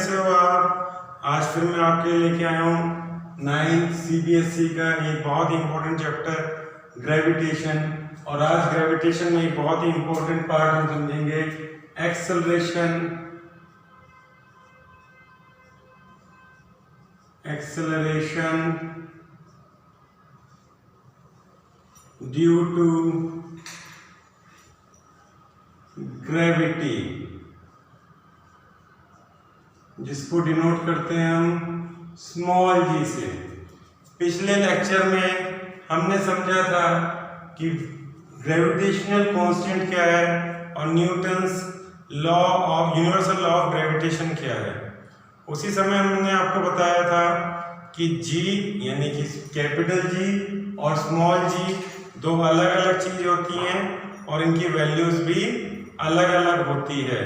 कैसे हो आप? आज फिर मैं आपके लिए लेके आया हूँ 9th CBSE का एक बहुत ही इम्पोर्टेंट चैप्टर ग्रेविटेशन। और आज ग्रेविटेशन में एक बहुत ही इम्पोर्टेंट पार्ट हम समझेंगे एक्सेलरेशन ड्यू टू ग्रेविटी, जिसको डिनोट करते हैं हम स्मॉल जी से। पिछले लेक्चर में हमने समझा था कि ग्रेविटेशनल कांस्टेंट क्या है और Newton's law of universal law of gravitation क्या है। उसी समय हमने आपको बताया था कि G यानी कि कैपिटल G और स्मॉल g दो अलग अलग चीज होती हैं और इनकी वैल्यूज भी अलग अलग होती है।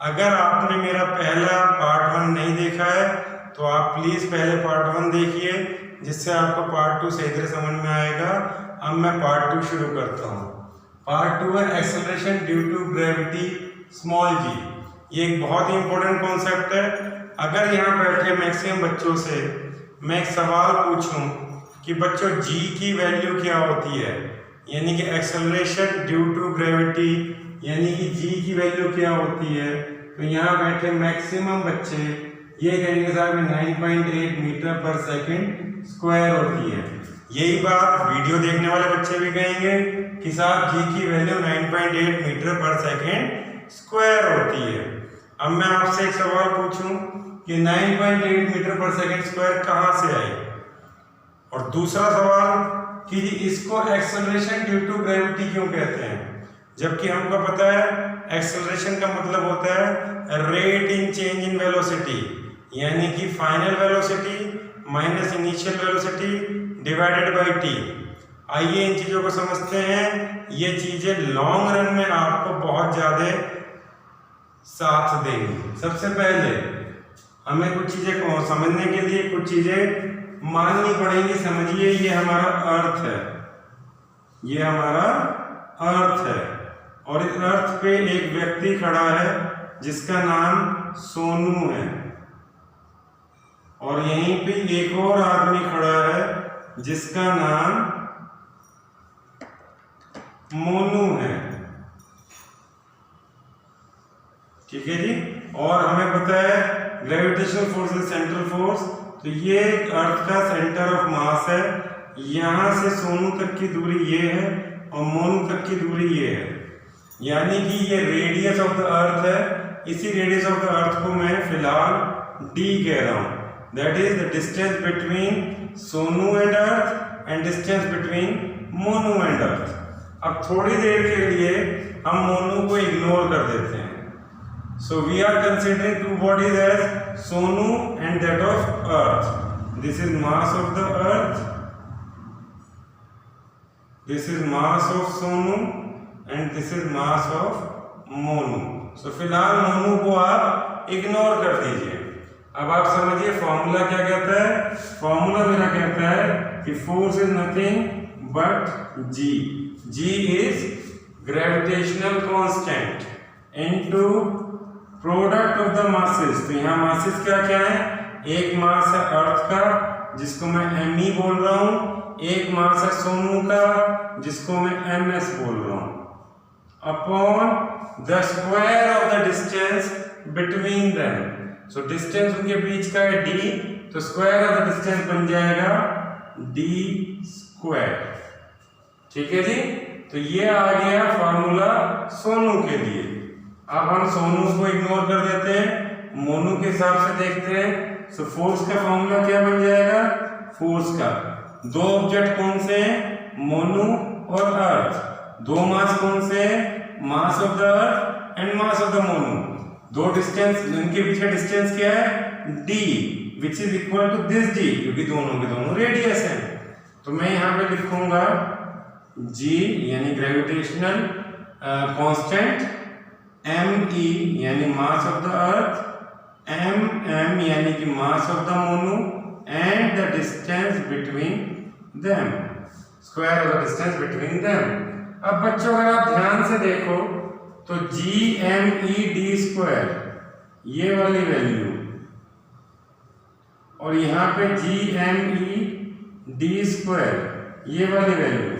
अगर आपने मेरा पहला पार्ट 1 नहीं देखा है तो आप प्लीज पहले पार्ट 1 देखिए, जिससे आपको पार्ट 2 सही तरह समझ में आएगा। अब मैं पार्ट 2 शुरू करता हूँ। पार्ट 2 है acceleration due to gravity small g। ये एक बहुत ही इंपॉर्टेंट कॉन्सेप्ट है। अगर यहाँ बैठे मैक्सिमम बच्चों से मैं एक सवाल पूछूं कि बच्चों g की वैल्यू क्या होती है, यानी कि एक्सेलरेशन ड्यू टू ग्रेविटी यानी कि g की वैल्यू क्या होती है, तो यहाँ बैठे मैक्सिमम बच्चे ये कहेंगे साहब 9.8 मीटर पर सेकंड स्क्वायर होती है। यही बात वीडियो देखने वाले बच्चे भी कहेंगे कि साहब g की वैल्यू 9.8 मीटर पर सेकंड स्क्वायर होती है। अब मैं आपसे एक सवाल पूछूं कि 9.8 मीटर पर सेकंड स्क्वायर कहाँ से आई, और दूसरा सवाल कि इसको एक्सेलरेशन ड्यू टू ग्रेविटी क्यों कहते हैं, जबकि हमको पता है एक्सेलरेशन का मतलब होता है rate in change in velocity, यानी कि final velocity minus initial velocity divided by t। आइए इन चीजों को समझते हैं। ये चीजें लॉन्ग रन में आपको बहुत ज्यादा साथ देंगी। सबसे पहले हमें कुछ चीजें को समझने के लिए कुछ चीजें माननी पड़ेंगी। समझिए, ये हमारा अर्थ है, ये हमारा अर्थ है और इस अर्थ पे एक व्यक्ति खड़ा है जिसका नाम सोनू है, और यहीं पे एक और आदमी खड़ा है जिसका नाम मोनू है। ठीक है जी। और हमें पता है gravitational force is central force, तो ये अर्थ का सेंटर ऑफ मास है। यहां से सोनू तक की दूरी ये है और मोनू तक की दूरी ये है, यानी कि ये रेडियस ऑफ द अर्थ है। इसी रेडियस ऑफ द अर्थ को मैं फिलहाल d कह रहा हूं। That is the distance between Sonu and earth and distance between Monu and earth. अब थोड़ी देर के लिए हम मोनू को इग्नोर कर देते हैं। So we are considering two bodies as Sonu and that of Earth. This is mass of the Earth. This is mass of Sonu and this is mass of Monu. So फिलहाल मोनू को आप ignore कर दीजिए। अब आप समझिए formula क्या कहता है। फॉर्मूला मेरा कहता है कि force is nothing but G. G is gravitational constant into product of the masses. तो यहाँ मासेस क्या क्या है, एक मास है अर्थ का जिसको मैं me बोल रहा हूँ, एक मास है सोनू का जिसको मैं ms बोल रहा हूँ, upon the square of the distance between them. So distance उनके बीच का है d, तो स्क्वायर ऑफ द डिस्टेंस बन जाएगा d स्क्वायर। ठीक है जी। तो ये आ गया फॉर्मूला सोनू के लिए। अब हम सोनू को इग्नोर कर देते हैं, मोनू के हिसाब से देखते हैं। सो फोर्स का फॉर्मूला क्या बन जाएगा, फोर्स का दो ऑब्जेक्ट कौन से हैं, मोनू और अर्थ। दो मास कौन से हैं, mass of the earth and mass of the moon. दो डिस्टेंस, इनके बीच का डिस्टेंस क्या है, d, which is equal to this d, क्योंकि दोनों के दोनों रेडियस है। तो मैं यहाँ पे लिखूंगा g यानी ग्रेविटेशनल कांस्टेंट, me यानी मास ऑफ द अर्थ, mm यानी कि मास of the Monu and the distance between them, square of the distance between them. अब बच्चों अगर आप ध्यान से देखो तो g m e d square ये वाली वैल्यू और यहाँ पे GME d², ये वाली वैल्यू,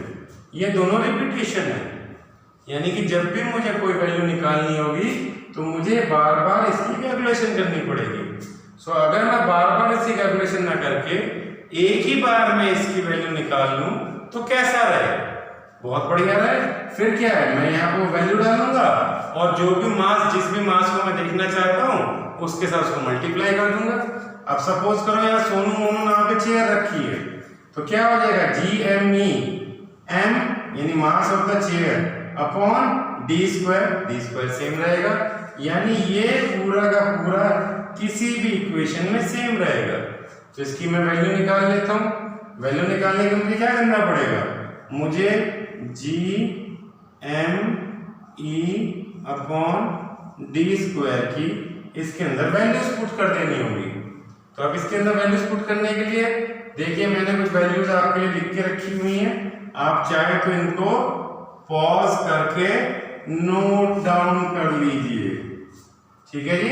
ये दोनों रिपीटेशन है, यानी कि जब भी मुझे कोई वैल्यू निकालनी होगी तो मुझे बार बार इसकी कैलकुलेशन करनी पड़ेगी। सो अगर मैं बार बार इसकी कैलकुलेशन ना करके एक ही बार में इसकी वैल्यू निकाल लूं तो कैसा रहे? बहुत बढ़िया रहे। फिर क्या है, मैं यहाँ पे वैल्यू डालूंगा और जो भी मास, जिस भी मास को मैं देखना चाहता हूँ उसके साथ उसको मल्टीप्लाई कर दूंगा। अब सपोज करो यहाँ सोनू मोनू नाम पे चेयर रखी है, तो क्या हो जाएगा, GME M यानी मास of the chair upon d² same रहेगा, यानी ये पूरा का पूरा किसी भी इक्वेशन में सेम रहेगा। तो इसकी मैं वैल्यू निकाल लेता हूँ। वैल्यू निकालने के मुझे क्या करना पड़ेगा, मुझे GME अपॉन d² की इसके अंदर वैल्यूज पुट कर देनी होगी। तो अब इसके अंदर वैल्यूज पुट करने के लिए देखिए मैंने कुछ वैल्यूज आपके लिए लिख के रखी हुई हैं, आप चाहे तो इनको पॉज करके नोट डाउन कर लीजिए। ठीक है जी।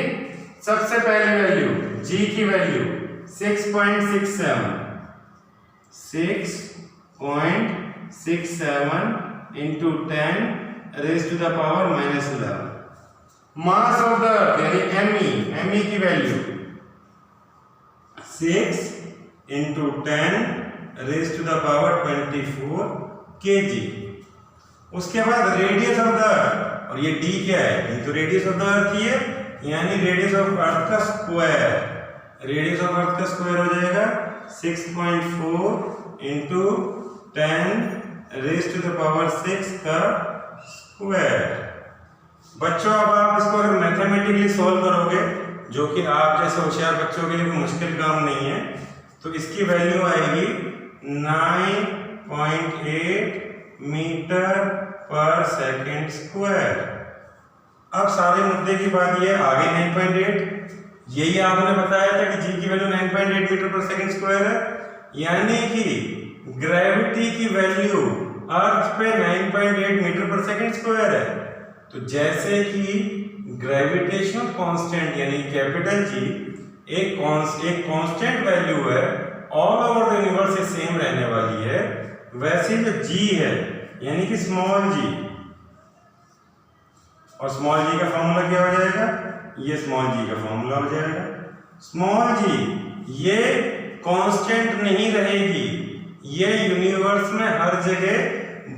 सबसे पहले वैल्यू G की value 6.67 into 10 raised to the power -11। Mass of the अर्थ यानी ME की value 6 into 10 raised to the power 24 kg। उसके बाद रेडियस ऑफ द अर्थ, और ये D क्या है, D तो रेडियस ऑफ द अर्थ ही है, यानी रेडियस ऑफ अर्थ का स्क्वायर। रेडियस ऑफ अर्थ का स्क्वायर हो जाएगा 6.4 into 10 raised to the power 6 का स्क्वायर। बच्चों अब आप इसको अगर मैथमेटिकली सॉल्व करोगे, जो कि आप जैसे होशियार बच्चों के लिए कोई मुश्किल काम नहीं है, तो इसकी वैल्यू आएगी 9.8 मीटर पर सेकंड स्क्वायर। अब सारे मुद्दे की बात ये आगे 9.8, यही आपने बताया था कि G की वैल्यू 9.8 मीटर पर सेकंड स्क्वायर है, यानी कि ग्रेविटी की वैल्यू अर्थ पे 9.8 मीटर पर सेकंड स्क्वायर है। तो जैसे कि ग्रेविटेशनल कांस्टेंट यानी कैपिटल G एक कांस्टेंट वैल्यू है, ऑल ओवर द यूनिवर्स से सेम रहने वाली है, वैसे जो G है यानी कि स्मॉल g, और स्मॉल g का फॉर्मूला क्या हो जाएगा, ये स्मॉल g का फॉर्मूला हो जाएगा। स्मॉल g ये कांस्टेंट नहीं रहेगी, ये यूनिवर्स में हर जगह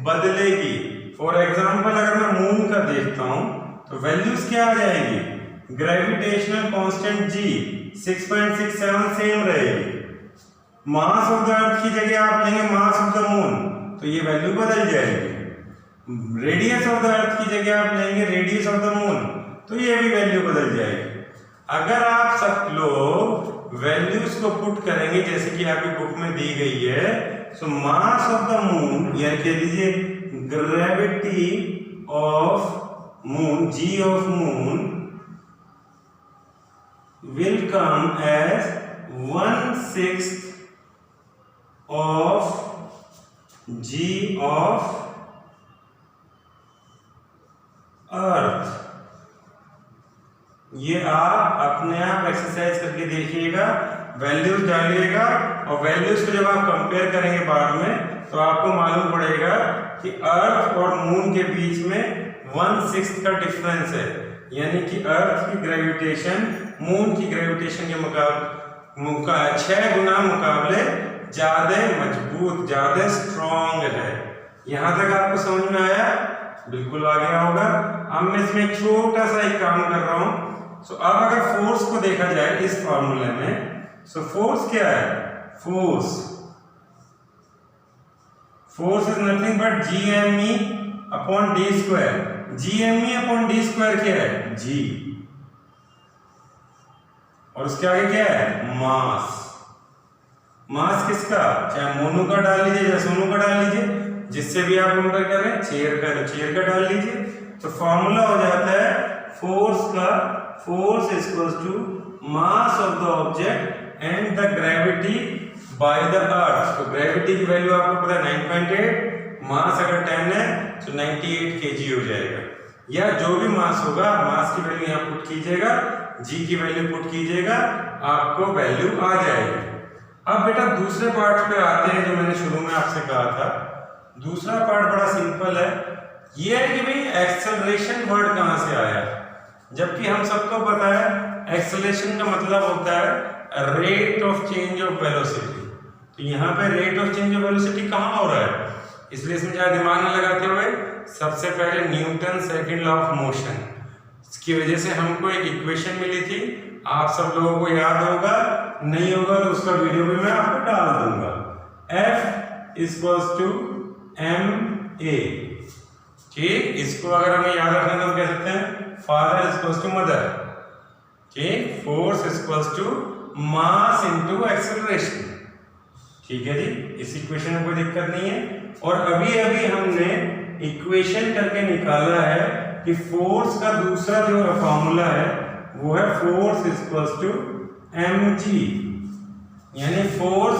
बदलेगी। फॉर एग्जांपल अगर मैं मून का देखता हूं तो वैल्यूज क्या आ जाएंगी, ग्रेविटेशनल कांस्टेंट G 6.67 सेम रहेगी। मास ऑफ द अर्थ की जगह आप लेंगे मास ऑफ द मून, तो ये वैल्यू बदल जाएगी। रेडियस ऑफ द अर्थ की जगह आप लेंगे रेडियस ऑफ द मून, तो ये भी वैल्यू बदल जाएगी। अगर आप सब लोग वैल्यूज को पुट करेंगे जैसे कि आपकी बुक में दी गई है, सो मास ऑफ द मून या कह लीजिए gravity of moon, G of moon will come as 1/6 of G of अर्थ। ये आप अपने आप एक्सरसाइज करके देखिएगा, वैल्यूज डालिएगा, और वैल्यूज को जब आप कंपेयर करेंगे बाद में तो आपको मालूम पड़ेगा कि अर्थ और मून के बीच में 1/6 का डिफरेंस है, यानी कि अर्थ की ग्रेविटेशन मून की ग्रेविटेशन के मुकाबले 6 गुना मुकाबले ज्यादा मजबूत, ज्यादा स्ट्रॉन्ग है। यहां तक आपको समझ में आया? बिल्कुल आ गया होगा। अब मैं इसमें एक छोटा सा एक काम कर रहा हूं। सो अब अगर फोर्स को देखा जाए इस फॉर्मूले में, सो फोर्स क्या है, force is nothing but GME upon d²। GME upon d² क्या है, G, और उसके आगे क्या है, मास। मास किसका, चाहे मोनू का डाल लीजिए चाहे सोनू का डाल लीजिए, जिससे भी आप कंपेयर करें, चेयर का तो चेयर का डाल लीजिए। तो फॉर्मूला हो जाता है फोर्स का, force is equals to mass of the object and the gravity by the earth. तो ग्रेविटी की वैल्यू आपको पता है 9.8, मास अगर 10 है तो 98 kg हो जाएगा, या जो भी मास होगा मास की वैल्यू यहाँ पुट कीजिएगा, जी की वैल्यू पुट कीजिएगा, आपको वैल्यू आ जाएगी। अब बेटा दूसरे पार्ट पे आते हैं जो मैंने शुरू में आपसे कहा था। दूसरा पार्ट बड़ा सिंपल है, ये है कि भाई एक्सेलरेशन वर्ड कहाँ से आया, जबकि हम सबको पता है एक्सेलरेशन का मतलब होता है rate of change of velocity. तो यहाँ पे rate of change of velocity कहाँ हो रहा है, इसलिए इसमें ज़्यादा दिमाग न लगाते हुए सबसे पहले Newton second law of motion, इसकी वजह से हमको एक इक्वेशन मिली थी, आप सब लोगों को याद होगा, नहीं होगा तो उसका वीडियो भी मैं आपको डाल दूंगा। F इक्वल्स टू ma, ठीक, इसको अगर हमें याद रखना तो हम कह सकते हैं फादर इक्वल्स टू मदर, ठीक, force equals to mass into acceleration, ठीक है जी। इस इक्वेशन में कोई दिक्कत नहीं है। और अभी अभी हमने इक्वेशन करके निकाला है कि फोर्स का दूसरा जो फॉर्मूला है वो है फोर्स इक्वल्स टू mg, यानी फोर्स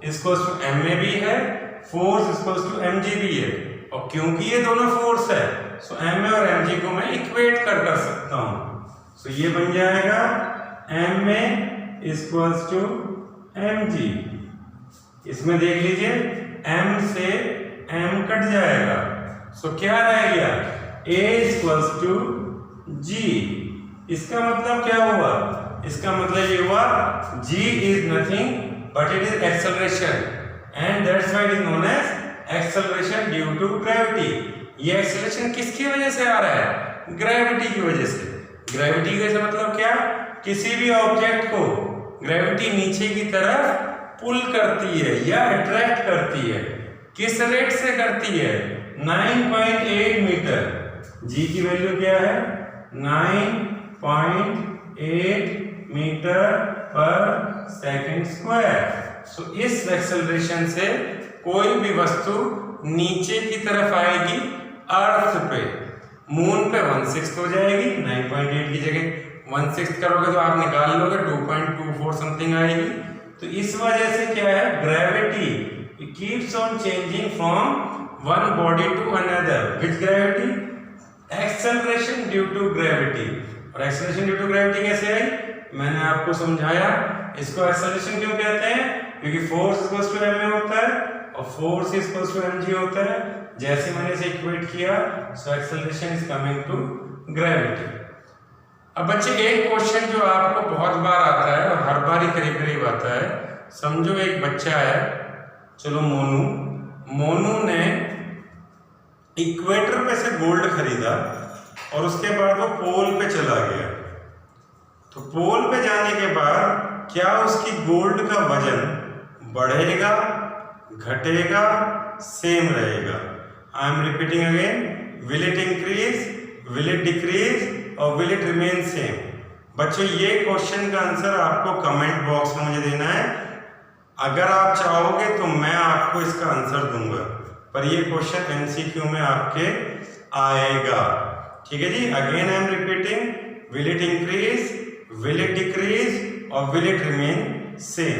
इक्वल्स टू ma भी है, फोर्स इक्वल्स टू mg भी है। और क्योंकि ये दोनों फोर्स है सो ma और mg को मैं इक्वेट कर सकता हूं। सो ये बन जाएगा ma इक्वल्स टू mg। इसमें देख लीजिए m से m कट जाएगा, सो क्या रह गया a इक्वल्स टू g। इसका मतलब क्या हुआ, इसका मतलब ये हुआ g is nothing but it is acceleration and that's why it is known as acceleration due to gravity. ये एक्सेलरेशन किसकी वजह से आ रहा है, ग्रेविटी की वजह से। ग्रेविटी की वजह से मतलब क्या, किसी भी ऑब्जेक्ट को ग्रेविटी नीचे की तरफ पुल करती है या अट्रैक्ट करती है, किस रेट से करती है, 9.8 मीटर। जी की वैल्यू क्या है, 9.8 मीटर पर सेकंड स्क्वायर। सो इस एक्सेलरेशन से कोई भी वस्तु नीचे की तरफ आएगी अर्थ पे, मून पे 1/6 हो जाएगी, 9.8 की जगह 1/6 करोगे तो आप निकाल लोगे 2.24 समथिंग आएगी। तो इस वजह से क्या है, gravity keeps on changing from one body to another. Which gravity, acceleration due to gravity. और एक्सेलरेशन ड्यू टू ग्रेविटी कैसे आई, मैंने आपको समझाया। इसको एक्सेलरेशन क्यों कहते हैं, क्योंकि फोर्स इक्वल्स टू ma होता है और फोर्स इक्वल्स टू mg होता है। जैसे मैंने इसे इक्वेट किया so acceleration is coming to gravity. अब बच्चे एक क्वेश्चन जो आपको बहुत बार आता है और हर बार ही करीब करीब आता है, समझो एक बच्चा है, चलो मोनू ने इक्वेटर पे से गोल्ड खरीदा और उसके बाद वो पोल पे चला गया। तो पोल पे जाने के बाद क्या उसकी गोल्ड का वजन बढ़ेगा, घटेगा, सेम रहेगा? आई am repeating again, will it increase, will it decrease और विल इट रिमेन सेम? बच्चों ये क्वेश्चन का आंसर आपको कमेंट बॉक्स में मुझे देना है। अगर आप चाहोगे तो मैं आपको इसका आंसर दूंगा, पर ये क्वेश्चन एमसीक्यू में आपके आएगा, ठीक है जी। Again I am repeating, will it increase, will it decrease और विल इट रिमेन सेम?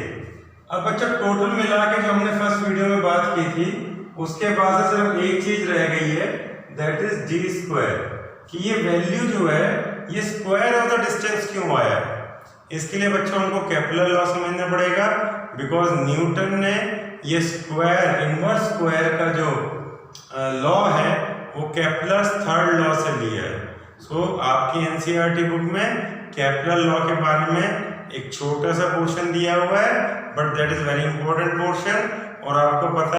अब बच्चों टोटल मिला के जो हमने फर्स्ट वीडियो में बात की थी उसके बाद से सिर्फ एक चीज रह गई है, दैट इज डी स्क्वायर, कि ये वैल्यू जो है ये स्क्वायर ऑफ द डिस्टेंस क्यों आया है। इसके लिए बच्चों हमको केपलर लॉ समझना पड़ेगा, बिकॉज न्यूटन ने ये स्क्वायर, इनवर्स स्क्वायर का जो लॉ है वो केपलर्स थर्ड लॉ से लिया है। सो आपकी एनसीईआरटी बुक में केपलर लॉ के बारे में एक छोटा सा पोर्शन दिया हुआ है, but that is very important portion. और आपको पता